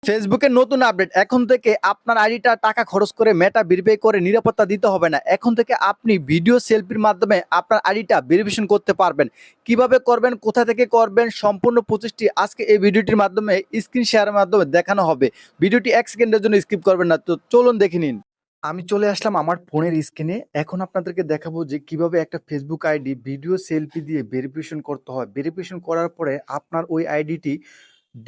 ফেসবুকের নতুন আপডেট এখন থেকে আপনার আইডিটা টাকা খরচ করে মেটা ভেরিফাই করে নিরাপত্তা দিতে হবে না। এখন থেকে আপনি ভিডিও সেলফির মাধ্যমে আপনার আইডিটা ভেরিফিকেশন করতে পারবেন। কিভাবে করবেন, কোথা থেকে করবেন, সম্পূর্ণ প্রসেসটি আজকে এই ভিডিওটির মাধ্যমে স্ক্রিন শেয়ারের মাধ্যমে দেখানো হবে। ভিডিওটি 1 সেকেন্ডের জন্য স্কিপ করবেন না। তো চলুন দেখে নিন। আমি চলে আসলাম আমার ফোনের স্ক্রিনে। এখন আপনাদেরকে দেখাবো যে কিভাবে একটা ফেসবুক আইডি ভিডিও সেলফি দিয়ে ভেরিফিকেশন করতে হয়। ভেরিফিকেশন করার পরে আপনার ওই আইডিটি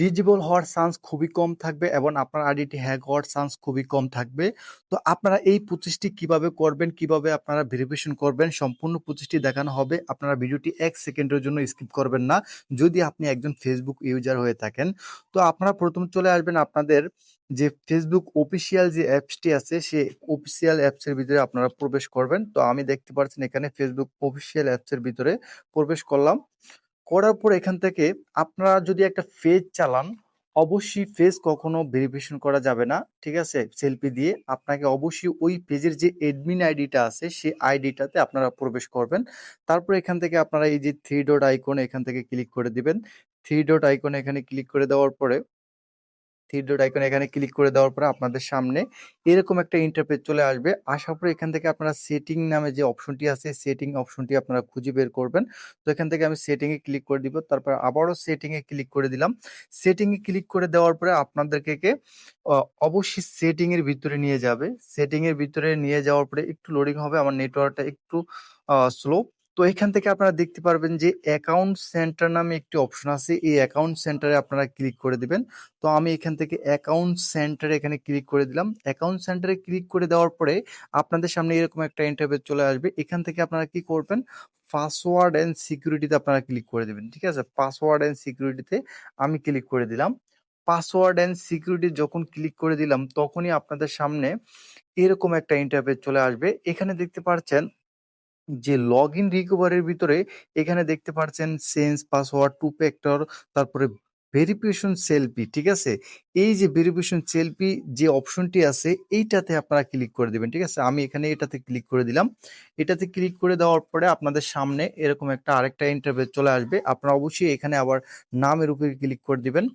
ডিজেবল হওয়ার চান্স খুবই কম থাকবে এবং আপনার আইডিটি হ্যাক হওয়ার চান্স খুবই কম থাকবে। তো আপনারা এই প্রসেসটি কিভাবে করবেন, কিভাবে আপনারা ভেরিফিকেশন করবেন, সম্পূর্ণ প্রসেসটি দেখানো হবে। আপনারা ভিডিওটি 1 সেকেন্ডের জন্য স্কিপ করবেন না যদি আপনি একজন ফেসবুক ইউজার হয়ে থাকেন। তো আপনারা প্রথম চলে আসবেন আপনাদের যে ফেসবুক অফিসিয়াল যে অ্যাপসটি আছে সেই অফিসিয়াল অ্যাপসের ভিতরে আপনারা প্রবেশ করবেন। তো আমি দেখতে পাচ্ছেন এখানে ফেসবুক অফিসিয়াল অ্যাপসের ভিতরে প্রবেশ করলাম। করার পর এখান থেকে আপনারা যদি একটা পেজ চালান, অবশ্যই পেজ কখনো ভেরিফিকেশন করা যাবে না। ঠিক আছে? সেলফি দিয়ে আপনাকে অবশ্যই ওই পেজের যে অ্যাডমিন আইডিটা আছে সেই আইডিটাতে আপনারা প্রবেশ করবেন। তারপর এখান থেকে আপনারা এই যে 3 ডট আইকন এখান থেকে ক্লিক করে দিবেন। 3 ডট আইকন এখানে ক্লিক করে দেওয়ার পরে এখানে ক্লিক করে দেওয়ার পরে আপনাদের সামনে এরকম একটা ইন্টারফেস চলে আসবে। আসার পরে এখান থেকে আপনারা সেটিং নামে যে অপশনটি আছে, সেটিং অপশনটি আপনারা খুঁজে বের করবেন। তো এখান থেকে আমি সেটিং এ ক্লিক করে দিব। তারপর আবারও সেটিং এ ক্লিক করে দিলাম। সেটিং এ ক্লিক করে দেওয়ার পরে আপনাদেরকে অ অবশ্যই সেটিং এর ভিতরে নিয়ে যাবে। সেটিং এর ভিতরে নিয়ে যাওয়ার পরে একটু লোডিং হবে। আমার নেটওয়ার্কটা একটু স্লো। তো এখান থেকে আপনারা দেখতে পারবেন যে অ্যাকাউন্ট সেন্টার নামে একটি অপশন আছে। এই অ্যাকাউন্ট সেন্টারে আপনারা ক্লিক করে দিবেন। তো আমি এখান থেকে অ্যাকাউন্ট সেন্টারে এখানে ক্লিক করে দিলাম। অ্যাকাউন্ট সেন্টারে ক্লিক করে দেওয়ার পরে আপনাদের সামনে এরকম একটা ইন্টারফেস চলে আসবে। এখান থেকে আপনারা কি করবেন? পাসওয়ার্ড অ্যান্ড সিকিউরিটিতে আপনারা ক্লিক করে দিবেন। ঠিক আছে? পাসওয়ার্ড অ্যান্ড সিকিউরিটিতে আমি ক্লিক করে দিলাম। পাসওয়ার্ড অ্যান্ড সিকিউরিটি যখন ক্লিক করে দিলাম তখনই আপনাদের সামনে এরকম একটা ইন্টারফেস চলে আসবে। এখানে দেখতে পাচ্ছেন যে লগইন রিকভারির ভিতরে এখানে দেখতে পাচ্ছেন চেঞ্জ পাসওয়ার্ড, টু ফ্যাক্টর, তারপরে ভেরিফিকেশন সেলফি। ঠিক আছে? এই যে ভেরিফিকেশন সেলফি যে অপশনটি আছে এইটাতে আপনারা ক্লিক করে দিবেন। ঠিক আছে? আমি এখানে এটাতে ক্লিক করে দিলাম। এটাতে ক্লিক করে দেওয়ার পরে আপনাদের সামনে এরকম একটা আরেকটা ইন্টারফেস চলে আসবে। আপনারা অবশ্যই এখানে আবার নামের উপরে ক্লিক করে দিবেন।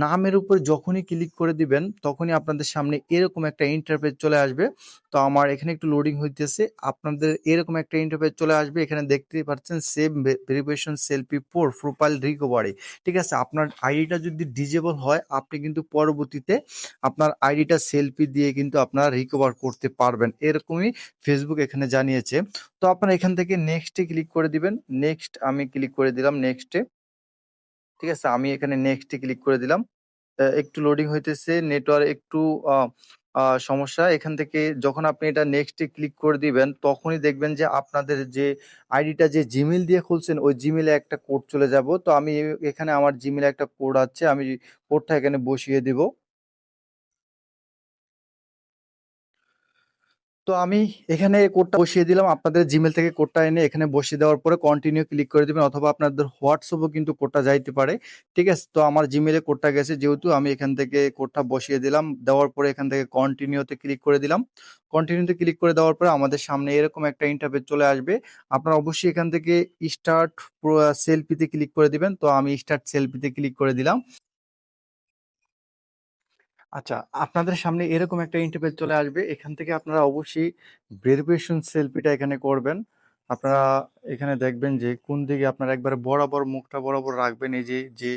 নামের উপর যখনই ক্লিক করে দিবেন তখনই আপনাদের সামনে এরকম একটা ইন্টারফেস চলে আসবে। তো আমার এখানে একটু লোডিং হইতেছে। আপনাদের এরকম একটা ইন্টারফেস চলে আসবে। এখানে দেখতেই পাচ্ছেন save verification selfie for profile recovery. ঠিক আছে? আপনার আইডিটা যদি ডিজেবল হয় আপনি কিন্তু পরবর্তীতে আপনার আইডিটা সেলফি দিয়ে কিন্তু আপনারা রিকভার করতে পারবেন। এরকমই ফেসবুক এখানে জানিয়েছে। তো আপনারা এখান থেকে নেক্সট এ ক্লিক করে দিবেন। নেক্সট আমি ক্লিক করে দিলাম নেক্সট এ। ঠিক আছে? আমি এখানে নেক্সট এ ক্লিক করে দিলাম। একটু লোডিং হইতেছে, নেটওয়ার্ক একটু আ আ সমস্যা। এখান থেকে যখন আপনি এটা নেক্সট এ ক্লিক করে দিবেন, তখনই দেখবেন যে আপনাদের যে আইডিটা যে Gmail দিয়ে খুলছেন, ওই Gmail এ একটা কোড চলে যাব। তো আমি এখানে আমার Gmail এ একটা কোড আছে। আমি কোডটা এখানে বসিয়ে দিব। তো আমি এখানে কোডটা বসিয়ে দিলাম। আপনাদের Gmail থেকে কোডটা এনে এখানে বসিয়ে দেওয়ার পরে কন্টিনিউ ক্লিক করে দিবেন অথবা আপনাদের WhatsApp এও কিন্তু কোডটা যাইতে পারে। ঠিক আছে? তো আমার Gmail এ কোডটা গেছে যেহেতু আমি এখান থেকে কোডটা বসিয়ে দিলাম। দেওয়ার পরে এখান থেকে কন্টিনিউ তে ক্লিক করে দিলাম। কন্টিনিউ তে ক্লিক করে দেওয়ার পরে আমাদের সামনে এরকম একটা ইন্টারফেস চলে আসবে। আপনারা অবশ্যই এখান থেকে স্টার্ট সেলফি তে ক্লিক করে দিবেন। তো আমি স্টার্ট সেলফি তে ক্লিক করে দিলাম। আচ্ছা, আপনাদের সামনে এরকম একটা ইন্টারফেস চলে আসবে। এখান থেকে আপনারা অবশ্যই ভেরিফিকেশন সেলফিটা এখানে করবেন। আপনারা এখানে দেখবেন যে কোন দিকে আপনারা একবারে বরাবর মুখটা বরাবর রাখবেন। এই যে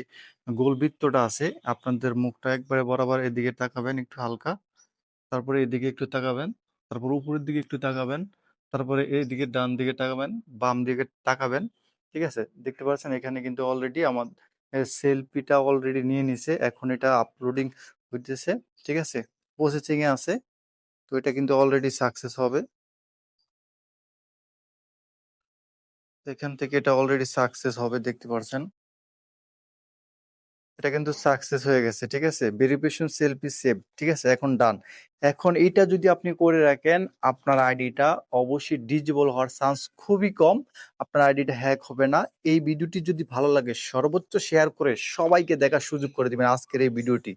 গোল বৃত্তটা আছে, আপনাদের মুখটা একবারে বরাবর এদিকে তাকাবেন একটু হালকা। তারপরে এদিকে একটু তাকাবেন। তারপর উপরের দিকে একটু তাকাবেন। তারপরে এইদিকে ডান দিকে তাকাবেন, বাম দিকে তাকাবেন। ঠিক আছে? দেখতে পাচ্ছেন এখানে কিন্তু অলরেডি আমার সেলফিটা অলরেডি নিয়ে নিছে। এখন এটা আপলোডিং হইতেছে। ঠিক আছে? প্রসেসিং এ আছে। তো এটা কিন্তু অলরেডি সাকসেস হবে। এখান থেকে এটা অলরেডি সাকসেস হবে দেখতে পাচ্ছেন। এটা কিন্তু সাকসেস হয়ে গেছে। ঠিক আছে? Verification selfie save. ঠিক আছে? এখন ডান। এখন এইটা যদি আপনি করে রাখেন, আপনার আইডিটা অবশ্যই ডিজেবল হওয়ার চান্স খুবই কম। আপনার আইডিটা হ্যাক হবে না। এই ভিডিওটি যদি ভালো লাগে সর্বোচ্চ শেয়ার করে সবাইকে দেখার সুযোগ করে দিবেন আজকের এই ভিডিওটি।